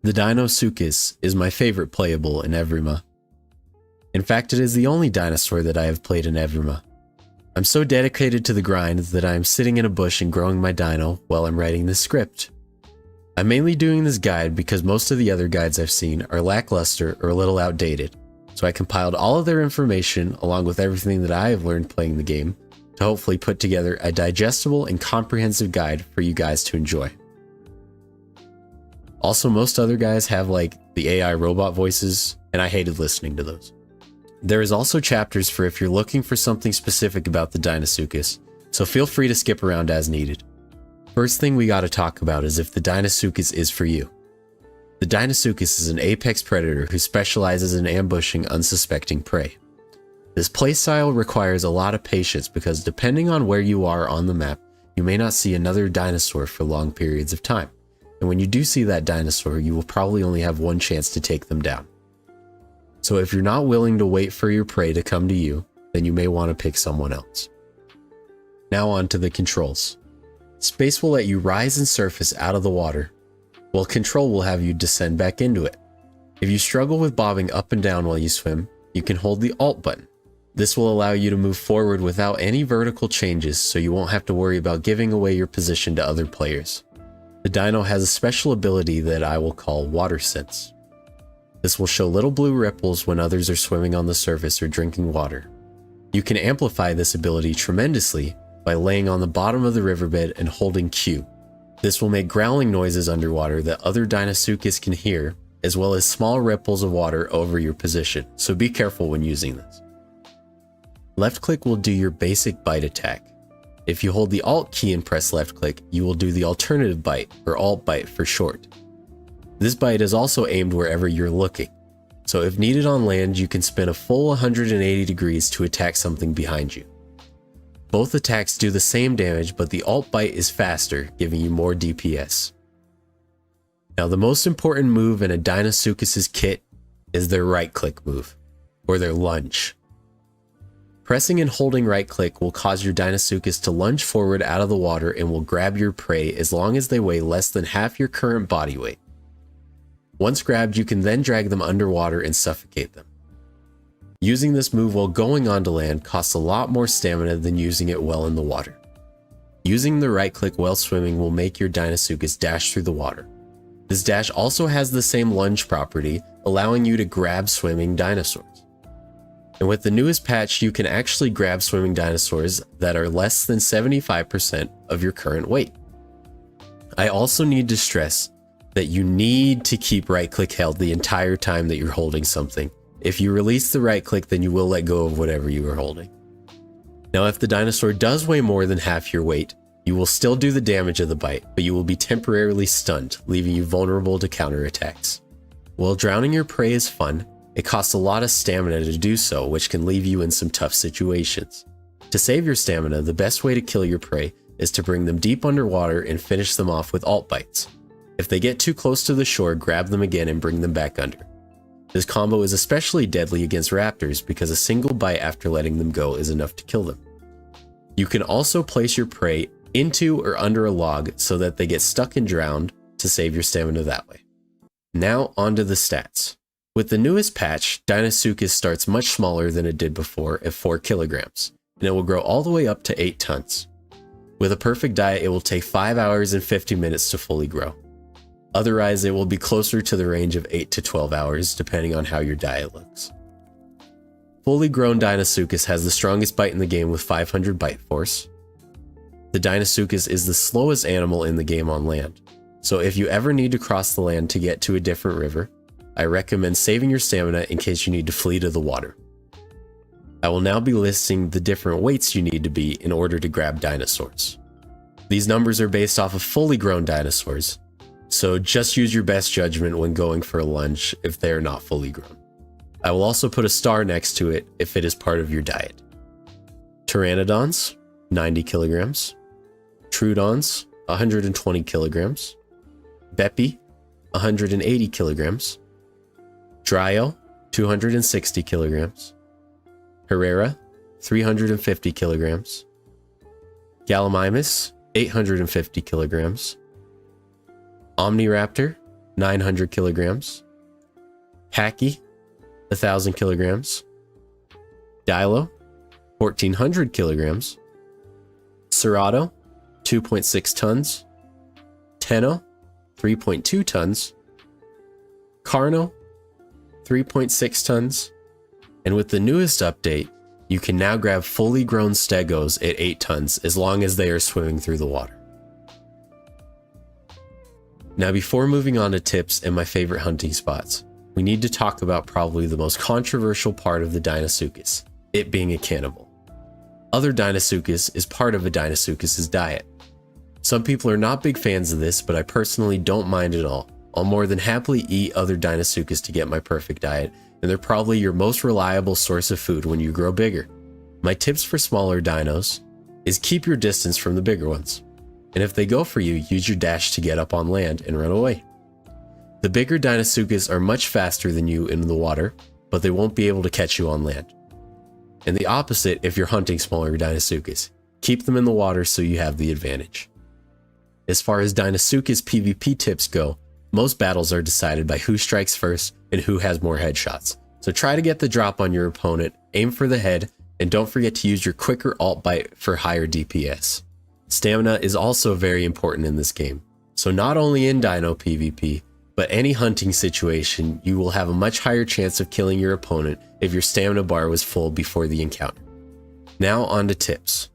The Deinosuchus is my favorite playable in Evrima. In fact, it is the only dinosaur that I have played in Evrima. I'm so dedicated to the grind that I am sitting in a bush and growing my dino while I'm writing this script. I'm mainly doing this guide because most of the other guides I've seen are lackluster or a little outdated, so I compiled all of their information along with everything that I have learned playing the game to hopefully put together a digestible and comprehensive guide for you guys to enjoy. Also, most other guys have like the AI robot voices, and I hated listening to those. There is also chapters for if you're looking for something specific about the Deinosuchus, so feel free to skip around as needed. First thing we gotta talk about is if the Deinosuchus is for you. The Deinosuchus is an apex predator who specializes in ambushing unsuspecting prey. This playstyle requires a lot of patience because depending on where you are on the map, you may not see another dinosaur for long periods of time. And when you do see that dinosaur, you will probably only have one chance to take them down. So if you're not willing to wait for your prey to come to you, then you may want to pick someone else. Now on to the controls. Space will let you rise and surface out of the water, while control will have you descend back into it. If you struggle with bobbing up and down while you swim, you can hold the Alt button. This will allow you to move forward without any vertical changes, so you won't have to worry about giving away your position to other players. The dino has a special ability that I will call Water Sense. This will show little blue ripples when others are swimming on the surface or drinking water. You can amplify this ability tremendously by laying on the bottom of the riverbed and holding Q. This will make growling noises underwater that other Deinosuchus can hear, as well as small ripples of water over your position, so be careful when using this. Left click will do your basic bite attack. If you hold the Alt key and press left click, you will do the alternative bite, or Alt bite for short. This bite is also aimed wherever you're looking, so if needed on land, you can spin a full 180 degrees to attack something behind you. Both attacks do the same damage, but the Alt bite is faster, giving you more DPS. Now the most important move in a Deinosuchus' kit is their right click move, or their lunge. Pressing and holding right click will cause your Deinosuchus to lunge forward out of the water and will grab your prey as long as they weigh less than half your current body weight. Once grabbed, you can then drag them underwater and suffocate them. Using this move while going onto land costs a lot more stamina than using it while in the water. Using the right click while swimming will make your Deinosuchus dash through the water. This dash also has the same lunge property, allowing you to grab swimming dinosaurs. And with the newest patch, you can actually grab swimming dinosaurs that are less than 75% of your current weight. I also need to stress that you need to keep right click held the entire time that you're holding something. If you release the right click, then you will let go of whatever you are holding. Now, if the dinosaur does weigh more than half your weight, you will still do the damage of the bite, but you will be temporarily stunned, leaving you vulnerable to counterattacks. While drowning your prey is fun, it costs a lot of stamina to do so, which can leave you in some tough situations. To save your stamina, the best way to kill your prey is to bring them deep underwater and finish them off with Alt bites. If they get too close to the shore, grab them again and bring them back under. This combo is especially deadly against raptors because a single bite after letting them go is enough to kill them. You can also place your prey into or under a log so that they get stuck and drowned to save your stamina that way. Now onto the stats. With the newest patch, Deinosuchus starts much smaller than it did before at 4 kilograms, and it will grow all the way up to 8 tons. With a perfect diet, it will take 5 hours and 50 minutes to fully grow. Otherwise, it will be closer to the range of 8 to 12 hours, depending on how your diet looks. Fully grown Deinosuchus has the strongest bite in the game with 500 bite force. The Deinosuchus is the slowest animal in the game on land, so if you ever need to cross the land to get to a different river, I recommend saving your stamina in case you need to flee to the water. I will now be listing the different weights you need to be in order to grab dinosaurs. These numbers are based off of fully grown dinosaurs, so just use your best judgment when going for a lunge if they are not fully grown. I will also put a star next to it if it is part of your diet. Pteranodons, 90 kilograms. Troodons, 120 kilograms. Bepi, 180 kilograms. Dryo, 260 kilograms. Herrera, 350 kilograms. Gallimimus, 850 kilograms. Omniraptor, 900 kilograms. Hacky, 1,000 kilograms. Dilo, 1,400 kilograms. Cerrado, 2.6 tons. Tenno, 3.2 tons. Carno, 3.6 tons. And with the newest update, you can now grab fully grown stegos at 8 tons as long as they are swimming through the water. Now, before moving on to tips and my favorite hunting spots, we need to talk about probably the most controversial part of the Deinosuchus, it being a cannibal. Other Deinosuchus is part of a Deinosuchus's diet. Some people are not big fans of this, but I personally don't mind at all. I'll more than happily eat other Deinosuchus to get my perfect diet, and they're probably your most reliable source of food when you grow bigger. My tips for smaller dinos is keep your distance from the bigger ones. And if they go for you, use your dash to get up on land and run away. The bigger Deinosuchus are much faster than you in the water, but they won't be able to catch you on land. And the opposite if you're hunting smaller Deinosuchus. Keep them in the water so you have the advantage. As far as Deinosuchus PvP tips go, most battles are decided by who strikes first and who has more headshots. So try to get the drop on your opponent, aim for the head, and don't forget to use your quicker alt bite for higher DPS. Stamina is also very important in this game, so not only in Dino PvP, but any hunting situation, you will have a much higher chance of killing your opponent if your stamina bar was full before the encounter. Now on to tips.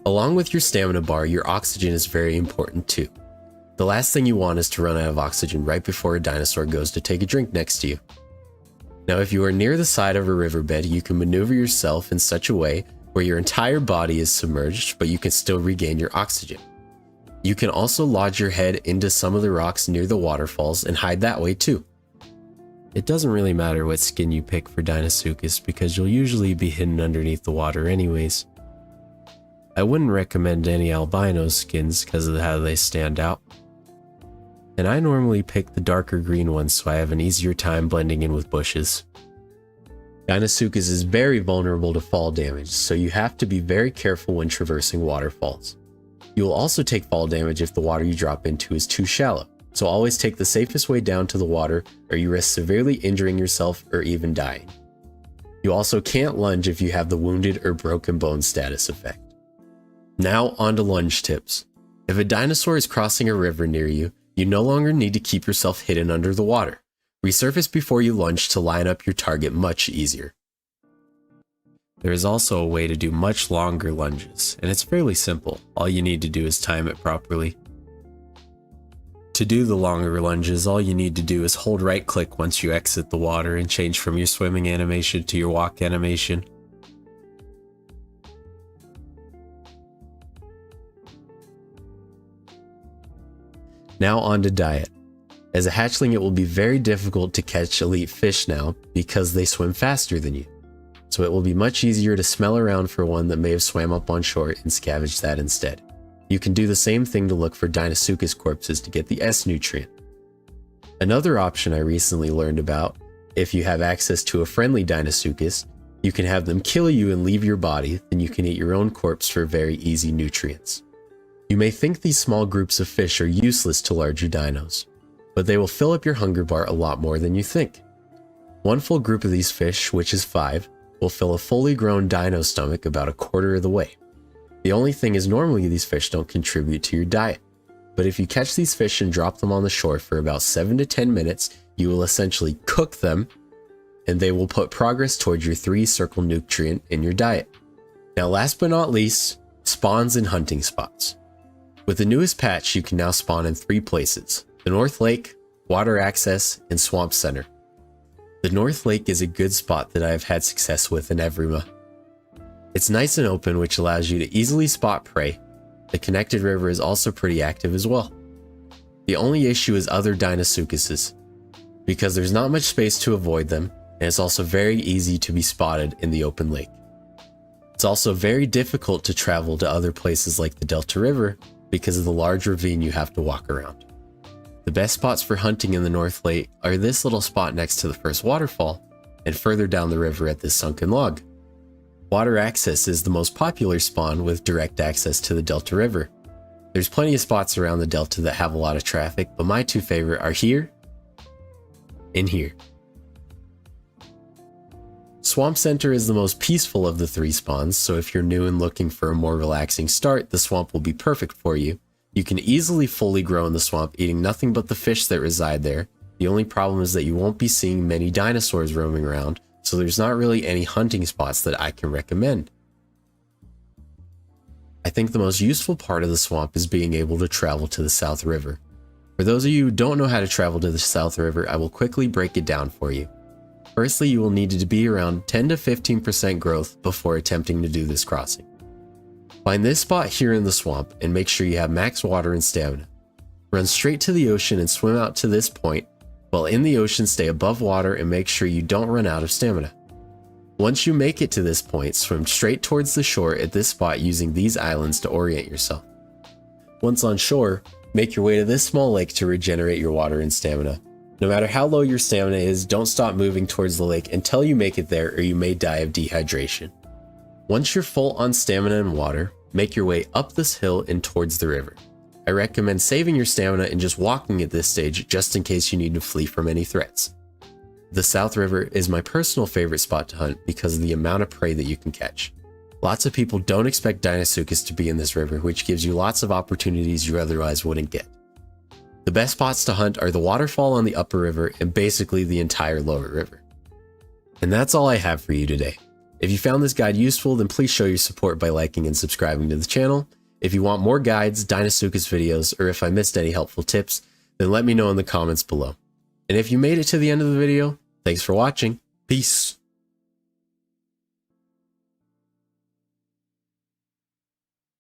Along with your stamina bar, your oxygen is very important too. The last thing you want is to run out of oxygen right before a dinosaur goes to take a drink next to you. Now, if you are near the side of a riverbed, you can maneuver yourself in such a way where your entire body is submerged, but you can still regain your oxygen. You can also lodge your head into some of the rocks near the waterfalls and hide that way too. It doesn't really matter what skin you pick for Deinosuchus because you'll usually be hidden underneath the water anyways. I wouldn't recommend any albino skins because of how they stand out. And I normally pick the darker green ones so I have an easier time blending in with bushes. Deinosuchus is very vulnerable to fall damage, so you have to be very careful when traversing waterfalls. You will also take fall damage if the water you drop into is too shallow, so always take the safest way down to the water or you risk severely injuring yourself or even dying. You also can't lunge if you have the wounded or broken bone status effect. Now on to lunge tips. If a dinosaur is crossing a river near you, you no longer need to keep yourself hidden under the water. Resurface before you lunge to line up your target much easier. There is also a way to do much longer lunges, and it's fairly simple. All you need to do is time it properly. To do the longer lunges, all you need to do is hold right click once you exit the water and change from your swimming animation to your walk animation. Now on to diet. As a hatchling, it will be very difficult to catch elite fish now because they swim faster than you. So it will be much easier to smell around for one that may have swam up on shore and scavenge that instead. You can do the same thing to look for Deinosuchus corpses to get the S nutrient. Another option I recently learned about, if you have access to a friendly Deinosuchus, you can have them kill you and leave your body, then you can eat your own corpse for very easy nutrients. You may think these small groups of fish are useless to larger dinos, but they will fill up your hunger bar a lot more than you think. One full group of these fish, which is 5, will fill a fully grown dino stomach about a quarter of the way. The only thing is normally these fish don't contribute to your diet, but if you catch these fish and drop them on the shore for about 7 to 10 minutes, you will essentially cook them, and they will put progress towards your 3 circle nutrient in your diet. Now last but not least, spawns and hunting spots. With the newest patch, you can now spawn in 3 places: the North Lake, Water Access, and Swamp Center. The North Lake is a good spot that I have had success with in Evrima. It's nice and open, which allows you to easily spot prey. The connected river is also pretty active as well. The only issue is other Deinosuchuses, because there's not much space to avoid them, and it's also very easy to be spotted in the open lake. It's also very difficult to travel to other places like the Delta River because of the large ravine you have to walk around. The best spots for hunting in the North Lake are this little spot next to the first waterfall, and further down the river at this sunken log. Water Access is the most popular spawn with direct access to the Delta River. There's plenty of spots around the Delta that have a lot of traffic, but my 2 favorite are here in here. Swamp Center is the most peaceful of the 3 spawns, so if you're new and looking for a more relaxing start, the swamp will be perfect for you. You can easily fully grow in the swamp, eating nothing but the fish that reside there. The only problem is that you won't be seeing many dinosaurs roaming around, so there's not really any hunting spots that I can recommend. I think the most useful part of the swamp is being able to travel to the South River. For those of you who don't know how to travel to the South River, I will quickly break it down for you. Firstly, you will need to be around 10 to 15% growth before attempting to do this crossing. Find this spot here in the swamp and make sure you have max water and stamina. Run straight to the ocean and swim out to this point. While in the ocean, stay above water and make sure you don't run out of stamina. Once you make it to this point, swim straight towards the shore at this spot using these islands to orient yourself. Once on shore, make your way to this small lake to regenerate your water and stamina. No matter how low your stamina is, don't stop moving towards the lake until you make it there or you may die of dehydration. Once you're full on stamina and water, make your way up this hill and towards the river. I recommend saving your stamina and just walking at this stage just in case you need to flee from any threats. The South River is my personal favorite spot to hunt because of the amount of prey that you can catch. Lots of people don't expect Deinosuchus to be in this river, which gives you lots of opportunities you otherwise wouldn't get. The best spots to hunt are the waterfall on the upper river and basically the entire lower river. And that's all I have for you today. If you found this guide useful, then please show your support by liking and subscribing to the channel. If you want more guides, Deinosuchus videos, or if I missed any helpful tips, then let me know in the comments below. And if you made it to the end of the video, thanks for watching. Peace.